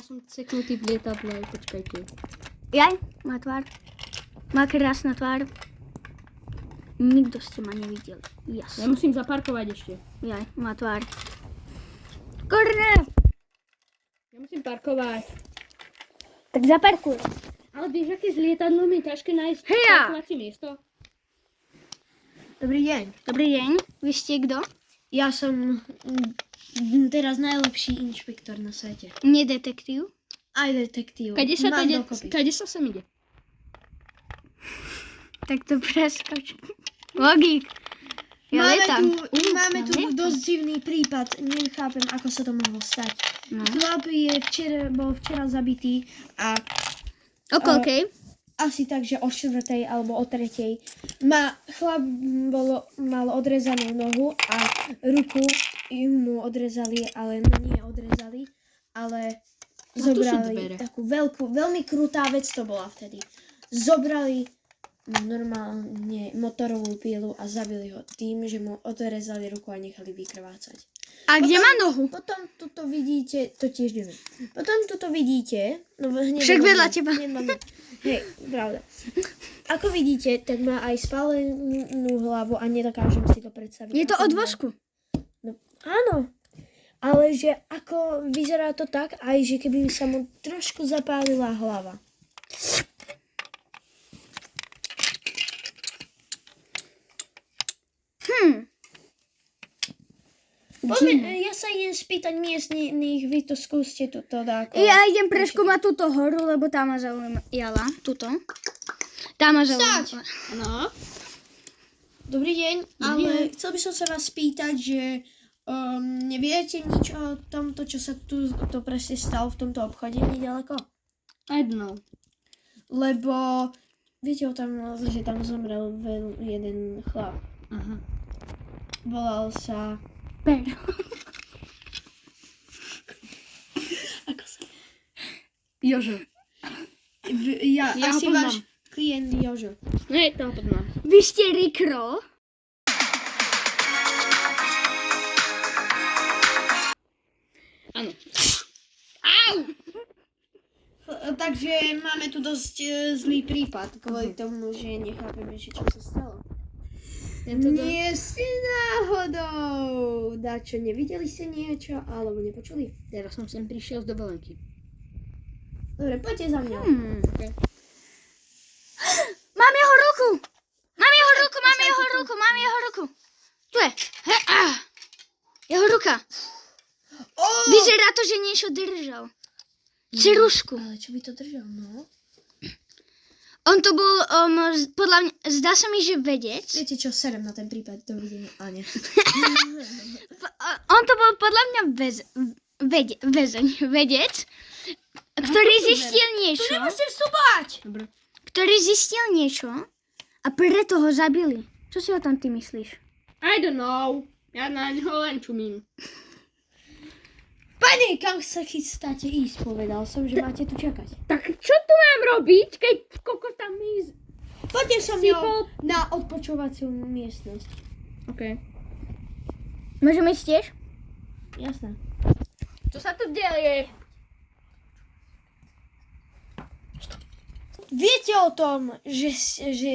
ja som ceknutý v lietadle, počkajte. Jaj, má tvár. Má krásna tvár. Nikto ste ma nevideli. Ja Jasne. musím zaparkovať ešte. Jaj, má tvár. Korne! Ja musím parkovať. Tak zaparkuj. Ale vieš, aké s lietadlom je ťažké nájsť Heja! parkovacie miesto? Dobrý deň. Dobrý deň. Vy ste kto? Ja som teraz najlepší inšpektor na svete. Nie detektív. Aj detektív. Kade dokopy. sa sem ide? Tak to preskoč. Logík. Ja lietam. Máme tu ja lietam. dosť divný prípad. Nechápem, ako sa to mohlo stať. No. Chlap bol včera zabitý a O koľkej? asi tak, že o 4:00 alebo o 3:00. Chlap mal odrezanú nohu a ruku mu odrezali, ale nie odrezali, ale tu sú zobrali dvere. takú veľkú, veľmi krutá vec to bola vtedy. Zobrali normálne motorovú pílu a zabili ho tým, že mu odrezali ruku a nechali vykrvácať. A kde má nohu? Potom tuto vidíte, to tiež neviem. Potom tuto vidíte, no hneď Však vedľa mám- teba. hneď mám- Hej, pravda. Ako vidíte, tak má aj spálenú hlavu a nedokážem si to predstaviť. Je to ako od má- vosku. No, áno, ale že ako vyzerá to tak, aj že keby sa mu trošku zapálila hlava. Ja sa idem spýtať miestnych, vy to skúste tuto dáko. Ja idem preskúmať túto horu, lebo tá ma zaujala. Tuto. Tá ma zaujala. No. Dobrý deň, ale chcel by som sa vás spýtať, že neviete nič o tomto, čo sa tu to presne stalo v tomto obchode nedaleko? I don't know. Lebo viete o tom, že tam zomrel jeden chlap. Aha. Volal sa... Per. Ako sa... Jožo. Ja Ja ho asi poznám. váš klient Jožo. Nie, toho poznám. Vy ste Rick Roll? Áno. Takže máme tu dosť zlý prípad kvôli tomu, že nechápeme, že čo sa stalo. Nie ste náhodou. Dačo, nevideli ste niečo, alebo nepočuli? Teraz som sem prišiel z dovolenky. Dobre, poďte za mňou. Okay. Mám jeho ruku! Mám jeho ruku, mám jeho ruku, mám jeho ruku. Tu je. Jeho ruka. Vyzerá to, že niečo držal. Čerušku. Ale čo by to držal, no? On to bol, podľa mňa, zdá sa mi, že vedec. Viete čo, serem na ten prípad, dovidenia. A nie. On to bol podľa mňa vedec, ktorý zistil niečo. Nemusíte vstúpať! Dobre. Ktorý zistil niečo a preto ho zabili. Čo si o tom ty myslíš? I don't know. Ja na ňo len čumím. Pane, kam sa chystáte ísť? Povedal som, že máte tu čakať. Tak čo tu mám robiť, keď kokos tam ísť? Poďte so mňou na odpočúvaciu miestnosť. OK. Môžeme ísť tiež? Jasné. Čo sa tu deje? Viete o tom, že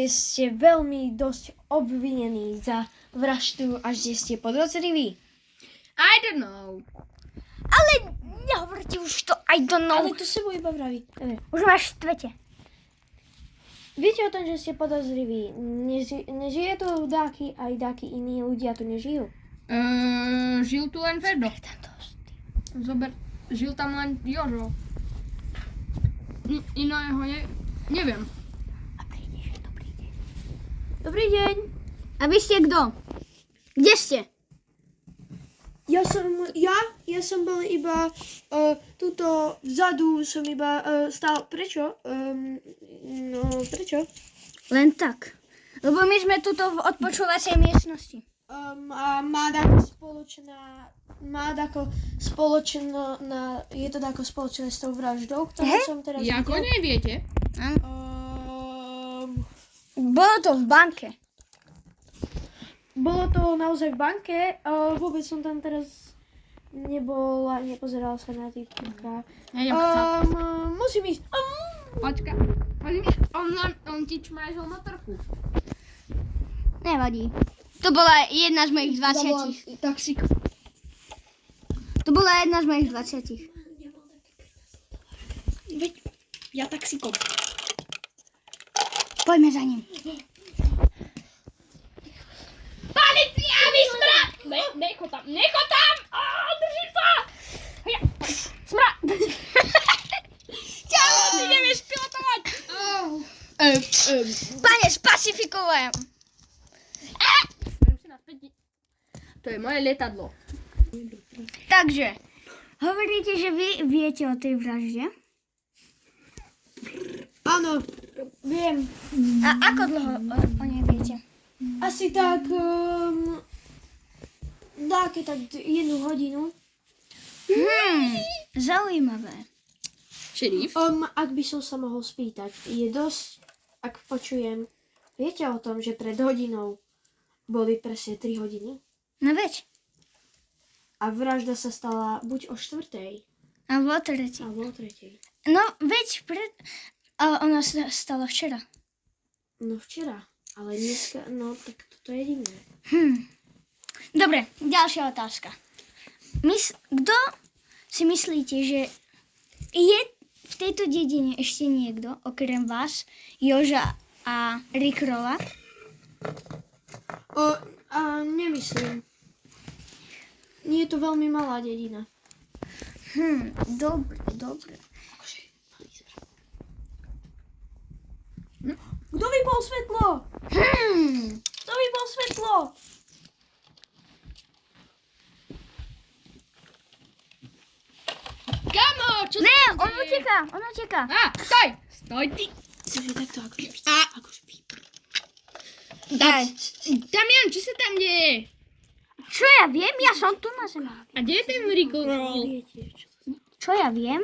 ste veľmi dosť obvinení za vraždu a že ste podozriví? I don't know. Ale nehovorte už to, I don't know. Ale to sa mu iba vraví. Dobre. Už máš štvete. Viete o tom, že ste podozriví? Nežije tu aj dáky iní ľudia tu nežijú? Žil tu len Ferdo. Žil tam len Jožo. Iného neviem. A príde, že to príde. Dobrý deň. A vy ste kto? Kde ste? Ja som bol iba tuto vzadu, som iba stál. Prečo? Prečo? Len tak. Lebo my sme tuto v odpočúvacej miestnosti. A má tako je to tako spoločné s tou vraždou, ktorú som teraz Jako neviete? Bolo to v banke. Bolo to naozaj v banke, vôbec som tam teraz nepozerala sa na týpka. Ja idem chcať. Musím ísť. Počkaj. On ti čmajžol motorku. Nevadí. To bola jedna z mojich 20. Taxík. To bola jedna z mojich 20. Veď, ja taxíkom. Poďme za ním. Policia, vysmrad! Necho tam! Držím sa! Smrad! Čau, ty nevieš pilotovať! Pane, spacifikujem. Beriem si naspäť. To je moje lietadlo. Takže, hovoríte, že vy viete o tej vražde? Áno, viem. A ako dlho o nej viete? Asi tak... dáke tak 1 hodinu. Zaujímavé. Šerif? Ak by som sa mohol spýtať, je dosť, ak počujem, viete o tom, že pred hodinou boli presne 3 hodiny? No veď. A vražda sa stala buď o 4:00, Alebo o tretí. alebo o 3:00. No veď, ale ona sa stala včera. No včera, ale dneska, no tak toto je divné. Dobre, ďalšia otázka. Kto si myslíte, že je v tejto dedine ešte niekto, okrem vás, Joža a Rickrolla? Nemyslím. Nie je to veľmi malá dedina. Dobre. Kto vypol svetlo? Kto vypol svetlo? Kamo, čo Ne, sa on uteká. Stoj! Stoj ty! Cože takto akože písať? Akože písať. Daj. Damian, čo sa tam deje? Čo ja viem? Ja som tu na zemi. A kde je ten Rickroll? Neviete, čo to znamená. Čo ja viem?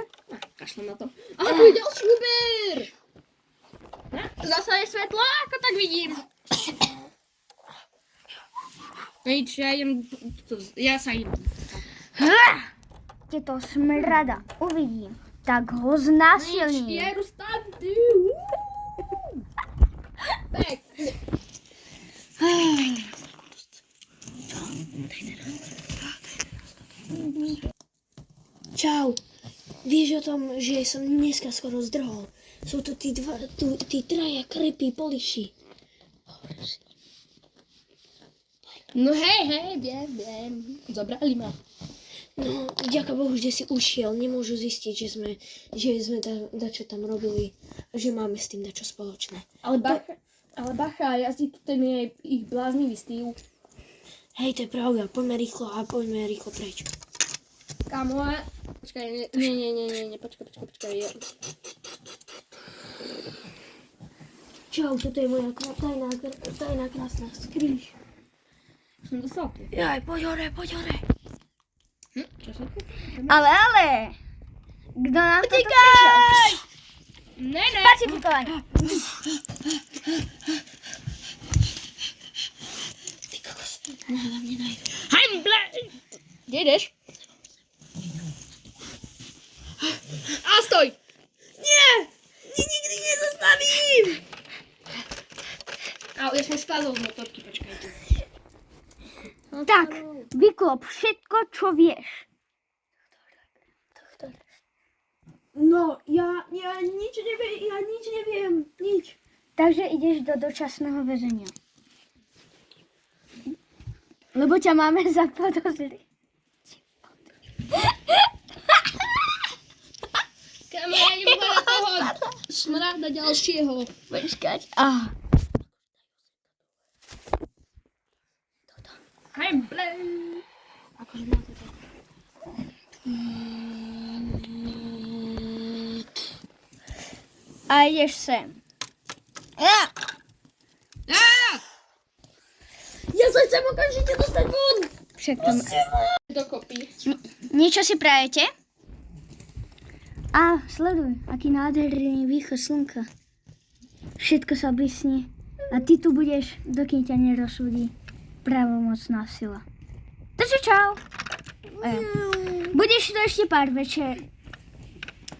Kašlem na to. A tu je ďalší Uber! Zasa je svetlo, ako tak vidím. Nič, ja sa idem. Keď to smrada uvidím, tak ho znásilním. Jeru stanty. Tak. Čau. Vieš o tom, že som dneska skoro zdrhol? Sú to tí traja krepí poliši. No hej, viem. Zobrali ma. No, vďaka Bohu, že si ušiel. Nemôžu zistiť, že sme dačo tam robili. Že máme s tým dačo spoločné. Ale bacha, jazdí tu ten ich bláznivý styl. Hej, to je pravda. Poďme rýchlo preč. Kámo, počkaj, nie, počkaj. Čau, toto je moja tajná krásna skrýš. Som dostal. Jaj, poď hore. Čo sa tu? Ale. Kto nám toto prišiel? Ne. Pacifikovanie. Ty kokos, na mne najdu. Hajmble! Kde ideš? A stoj! Nie! Nikdy nezastavím! Ja som spadol z motorky, počkajte. Tak, vyklop všetko, čo vieš. No, ja nič neviem. Nič. Takže ideš do dočasného väzenia. Lebo ťa máme zapodozriť. Kámo, ja idem hľadať toho smrada ďalšieho. Počkať. Hajmble! Akože má to tak. A ideš sem. Ja! Ja sa chcem okamžite dostať von! Všetko. Dokopy. Niečo si prajete? A sleduj, aký nádherný východ slnka. Všetko sa blísni. A ty tu budeš, dokým ťa nerozsúdi pravomocná sila. Takže čau. Budeš to ešte pár večer.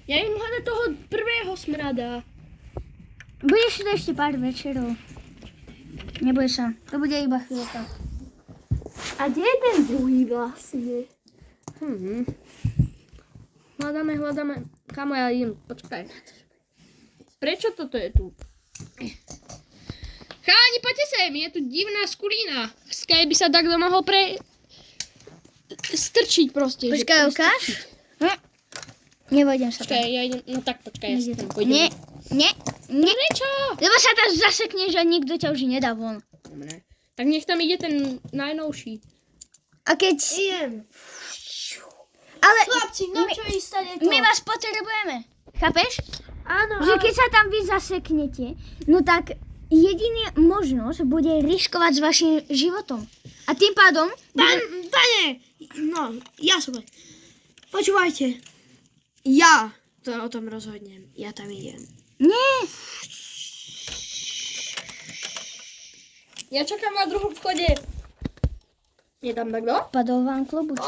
Ja idem hľadať toho prvého smrada. Budeš to ešte pár večerov. Neboj sa, to bude iba chvíľka. A kde je ten druhý vlastne? Hľadáme. Kamo, ja idem, počkaj. Prečo toto je tu? Chalani, poďte sem, je tu divná skulina. Skaj by sa takto mohol strčiť proste. Počkaj, ukáž? Nevojdem sa tam. Počkaj, ja idem, no tak počkaj, ja si tam pôjdem. Nie. Prečo? Lebo sa tam zasekneš a nikto ťa už nedá von. Dobre. Tak nech tam ide ten najnovší. A keď... Idem. Ale Chlapci, na čo ísť tady to? my vás potrebujeme. Chápeš? Áno, Že keď sa tam vy zaseknete, no tak jediná možnosť bude riskovať s vašim životom. A tým pádom... Pane, no, ja som... Počúvajte. Ja to o tom rozhodnem. Ja tam idem. Nie. Ja čakám na druhom vchode. Je tam takto? Padol vám klobuč.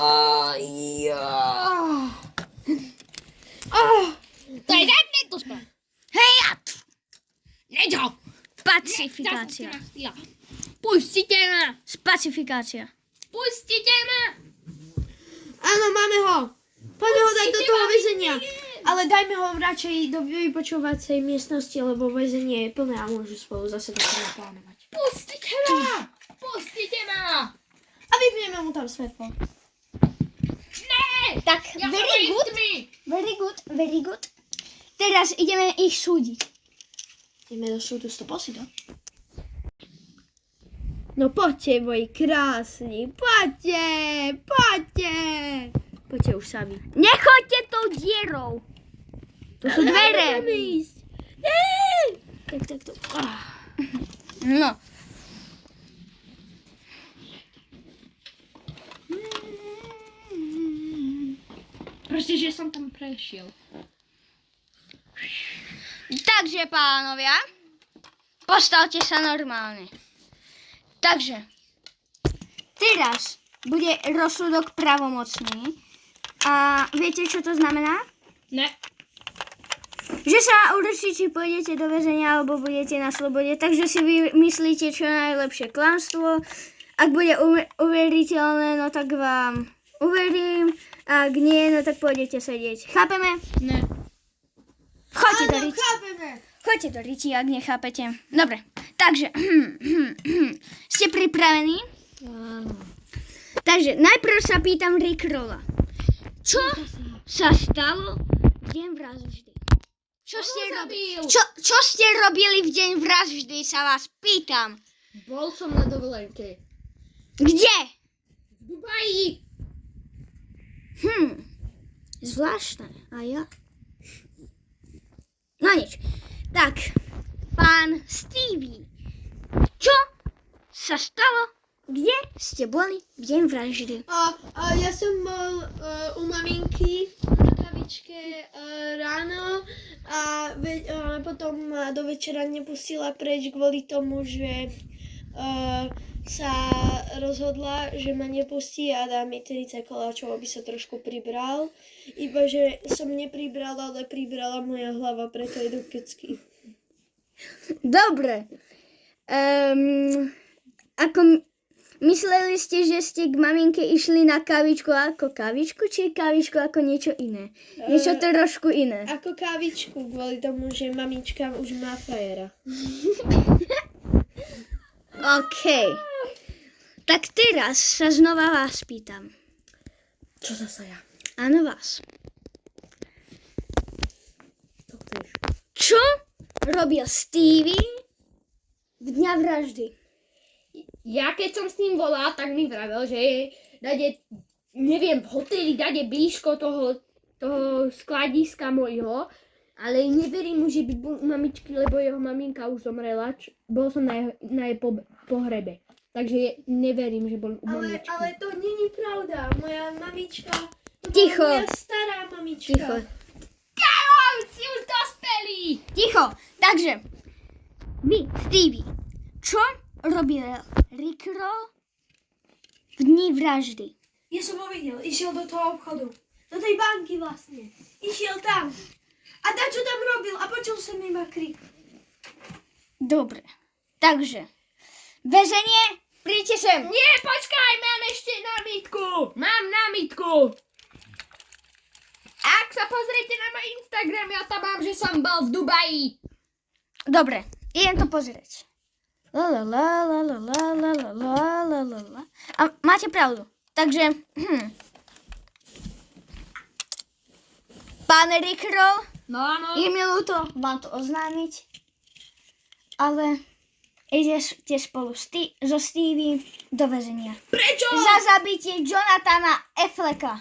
Daj mi to spať. Hej, Niečo. pacifikácia. Pustite ma. Pacifikácia. Pustite ma. Áno, máme ho. Poďme ho dať do toho väzenia. Ale dajme ho radšej do vypočúvacej miestnosti, lebo väzenie je plné a môžu spolu zase takto naplánovať. Pustite ma. Pustite ma. A vypneme mu tam svetlo. Ne. Tak, Ja very good. Very good. Teraz ideme ich súdiť. Ideme do súdu 100%. No poďte, moji krásni, poďte. Poďte už sami. Nechoďte tou dierou. To sú dvere. ísť. Tak. No. Proste, že som tam prešiel. Takže, pánovia, postavte sa normálne. Takže, teraz bude rozsudok pravomocný. A viete, čo to znamená? Ne. Že sa určite, či pôjdete do väzenia, alebo budete na slobode. Takže si vymyslíte čo najlepšie klamstvo. Ak bude uveriteľné, no tak vám uverím. Ak nie, no tak pôjdete sedieť. Chápeme? Ne. Choďte do riči. chápeme. Choďte do riči, ak nechápete. Dobre, takže ste pripravení? Áno. Takže najprv sa pýtam Rickrolla. Čo sa stalo v deň vraždy? Čo ste robili? Čo ste robili v deň vraždy, sa vás pýtam. Bol som na dovolenke. Kde? V Dubaji. Zvláštne. A ja? No nič. Tak, pán Stevie, čo sa stalo? Kde ste boli v deň vraždy? Ja som bol u maminky na kavičke ráno a potom ma do večera nepustila preč kvôli tomu, že sa rozhodla, že ma nepustí a dá mi 30 koláčov, aby sa trošku pribral. Iba, že som nepribrala, ale pribrala moja hlava, preto je do kecky. Dobre. Ako mysleli ste, že ste k maminke išli na kavičku ako kavičku, či kavičku ako niečo iné? Niečo trošku iné. Ako kávičku, kvôli tomu, že mamička už má frajera. OK. Tak teraz sa znova vás pýtam. Čo zasa ja? Áno, vás. To chceš? Čo robil Stevie v dňa vraždy? Ja keď som s ním volal, tak mi vravel, že je dade, neviem, v hoteli dade blízko toho skladiska mojho, ale neverím mu, že by bol u mamičky, lebo jeho maminka už zomrela. Bol som na jej pohrebe. Takže neverím, že bol u mamičky. Ale to není pravda. Moja mamička, to Ticho. bola moja stará mamička. Ticho. Kámo, si už dospelí! Ticho. Takže, vy, Stevie, čo robil Rickroll v dni vraždy? Ja som ho videl, išiel do toho obchodu. Do tej banky vlastne. Išiel tam. A čo tam robil? A počul som iba krik. Dobre. Takže, väzenie, príďte sem. Nie, počkaj, mám ešte námitku. Mám námitku. Ak sa pozriete na môj Instagram, ja tam mám, že som bol v Dubaji. Dobre, idem to pozrieť. La la la la la la la la la la la la. A máte pravdu. Takže, pán Rickroll, No, áno. je mi ľúto vám to oznámiť, ale idete spolu so Stevie do väzenia. Prečo? Za zabitie Jonathana Afflecka.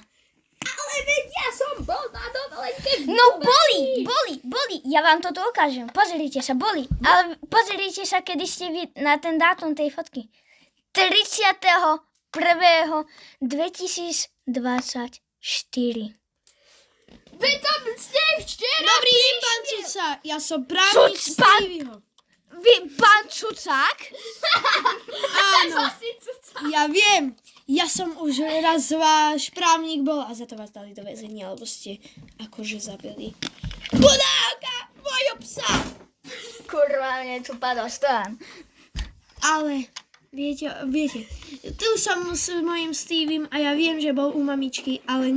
Ale veď ja som bol na dovolenke v No Dubaji. boli. Ja vám toto ukážem. Pozrite sa, boli. Ale pozrite sa, kedy ste vy na ten dátum tej fotky. 31.1.2024. Veď tam ste včera Dobrý deň, pán Cuca. Ja som právnik Stevieho. Vy, pán Cucák? Áno, ja viem. Ja som už raz váš právnik bol a za to vás dali do väzenia, lebo ste akože zabili chudáka, mojho psa. Kurva, mne tu padol stán. Ale viete, tu som s mojim Steviem a ja viem, že bol u mamičky, ale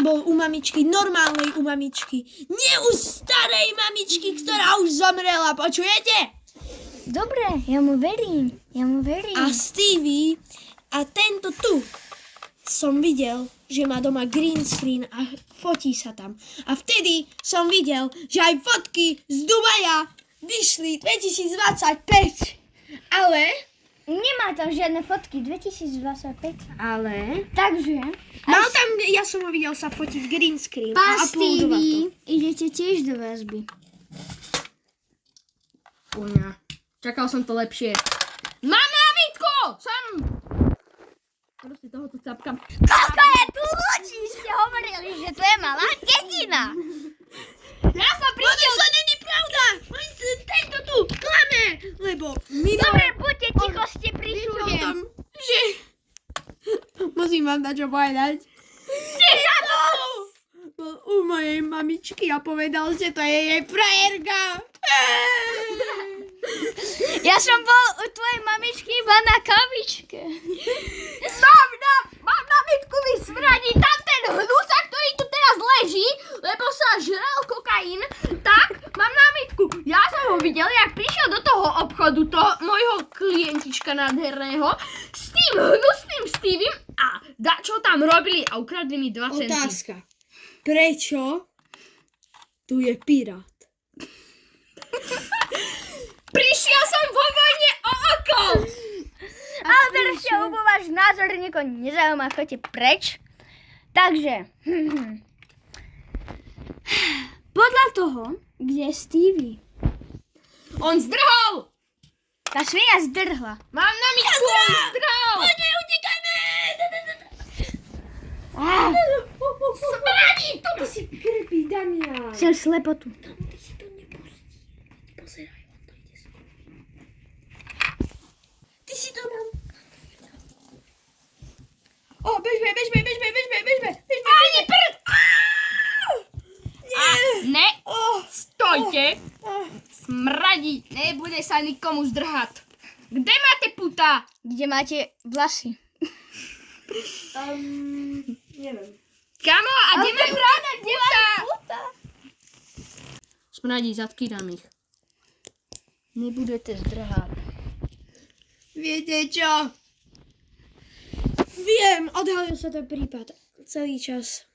bol u mamičky, normálnej u mamičky. Nie u starej mamičky, ktorá už zomrela, počujete? Dobre, ja mu verím. A Stevie a tento tu som videl, že má doma green screen a fotí sa tam. A vtedy som videl, že aj fotky z Dubaja vyšli 2025. Ale... Nemá tam žiadne fotky, 2025. Ale... Takže, Mal tam, ja som ho videl sa fotiť green screen pán a uploadovať to. Stevie, idete tiež do väzby. Puňa. Čakal som to lepšie. Mám námitku! Som... Proste toho tu capkam. Koľko je tu ľudí? Ste hovorili, že to je malá dedina. Ja som prišiel... To není pravda! Tento tu klame! Lebo minulé... Dobre, buďte ticho, ste pri Viete o súde. tom, že... Musím vám dať čo povedať. Bol u mojej mamičky a povedal, že to je jej frajerka. Ja som bol u tvojej mamičky iba na kavičke. Mám námitku, vy smradí. Tam ten hnúcak, ktorý tu teraz leží, lebo sa žral kokain, tak mám námitku. Ja som ho videl, jak prišiel do toho obchodu, toho môjho klientička nádherného, s tým hnusným Steviem a čo tam robili a ukradli mi 2 centy. Otázka. Prečo tu je pirát? Prišiel som vo vojne o oko! Ale teraz ťa ubo váš názor niekoho nezaujíma, choďte preč. Takže, podľa toho, kde je Stevie, On zdrhol! tá svinia zdrhla. Mám námitku, on zdrhol! Utekajme! Smradí, to Ty si krpí, Damian. Chcel slepotu. Ty si to nepustí. Pozeraj, on to ide skôr. Ty si to nám... Bežme. Ani prd! Ne, stojte! Smradí, nebude sa nikomu zdrhať. Kde máte puta? Kde máte vlasy? Neviem. Kamo, a kde máš ráda, kde puta? Smradí, zatkýdam ich. Nebudete zdrhať. Viete čo? Viem, odhalil sa ten prípad. Celý čas.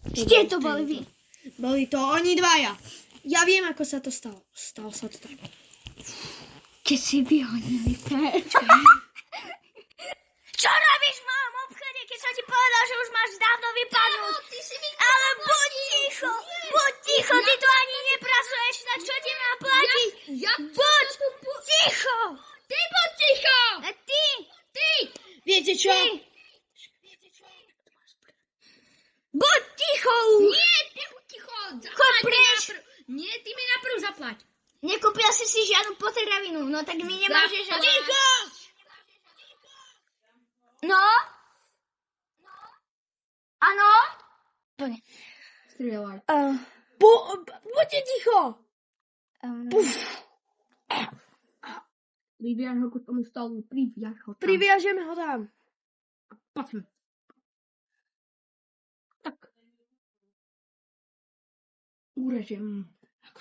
Kde to boli vy? Boli to oni dvaja. Ja viem, ako sa to stalo. Stalo sa to tak. Keď si vyhodili preč. Čo robíš v mojom obchode, keď som ti povedal, že už máš dávno vypadnúť? Ale buď ticho, ty tu ani nepracuješ, tak čo ti má platiť? Buď ticho! Ty buď ticho! A ty! Viete čo? Buď ticho! Nie, ty buď ticho! Choď preč! Nie, ty mi najprv zaplať. Nekúpil si žiadnu potravinu, no tak mi nemôžeš... Ticho! No? Áno? Poďme. Strieľaj. Buďte ticho! Priviaž ho k tomu stolu, priviaž ho tam. Priviažeme ho tam. Poďme. Tak. Urežem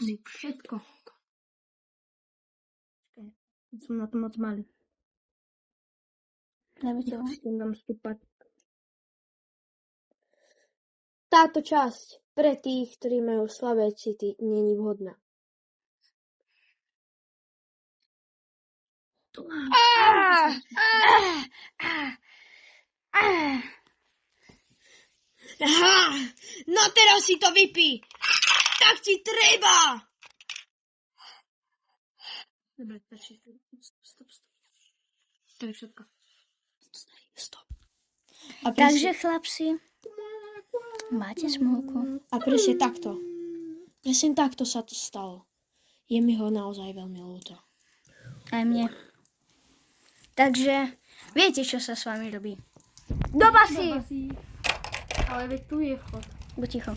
si všetko. Som na to moc malý. Musím tam stúpať. Táto časť pre tých, ktorí majú slabé city, není vhodná. Aha, no teraz si to vypí. Tak ti treba. Dobre, stačí. Stop. To je všetko. Stop. Takže chlapci, máte smolku. A presne takto. Presne takto sa to stalo. Je mi ho naozaj veľmi ľúto. Aj mne. Takže viete, čo sa s vami robí. Do basy! Ale veď tu je vchod. Buď ticho.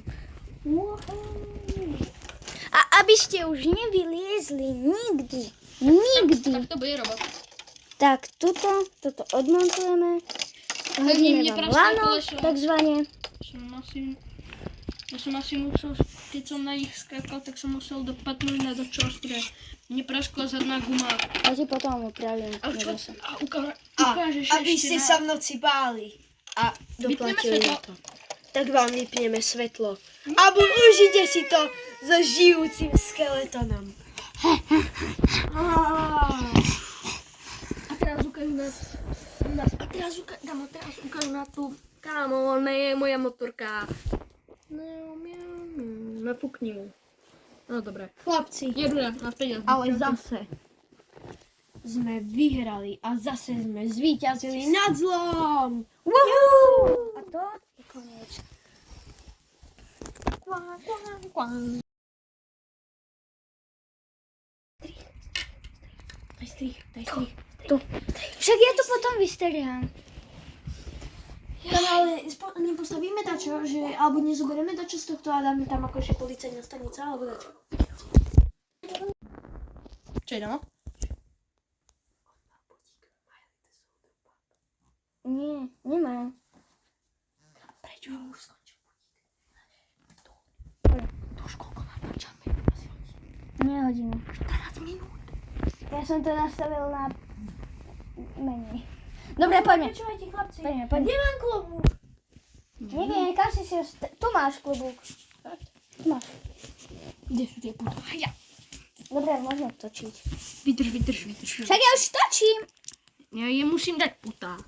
A aby ste už nevyliezli nikdy, Tak to bude robot. tak toto odmontujeme. Hodíme vám lano, takzvané. Ja som asi musel, keď som na nich skákal, tak som musel dopadnúť na dočostre. Mne praskla zadná guma. A ti potom upravím. A čo? neboj sa. A ukážeš Aby ešte ste sa v noci báli a doplatili Vypneme na to. Tak vám vypneme svetlo. A užite si to so žijúcim skeletonom. A teraz ukážu a teraz ukážu na tú. Kámo, ne je moja motorka. Nafúkni mu. No dobre. Chlapci, Jedu na peniaz. ale zase sme vyhrali a zase sme zvíťazili nad zlom. Woohoo! A to je koniec. Daj strich. Tu. Však ja to potom vystrihám. Ale nepostavíme dačo, že, alebo nezoberieme dačo z tohto a dáme tam akože policajná stanica, alebo dačo. Čo je doma? Nie, nemám. Prečo? Už skončil. To už koľko natáčame? Nie hodinu. 14 minút. Ja som to nastavil na menej. Dobre, poďme. Počúvajte, chlapci. Poďme. Kde mám klobúk? Neviem, kam si ho... Tu máš klobúk. Tu máš. Kde sú tie puto? Ja. Dobre, môžeme točiť. Vydrž. Však ja už točím. Ja je musím dať putá.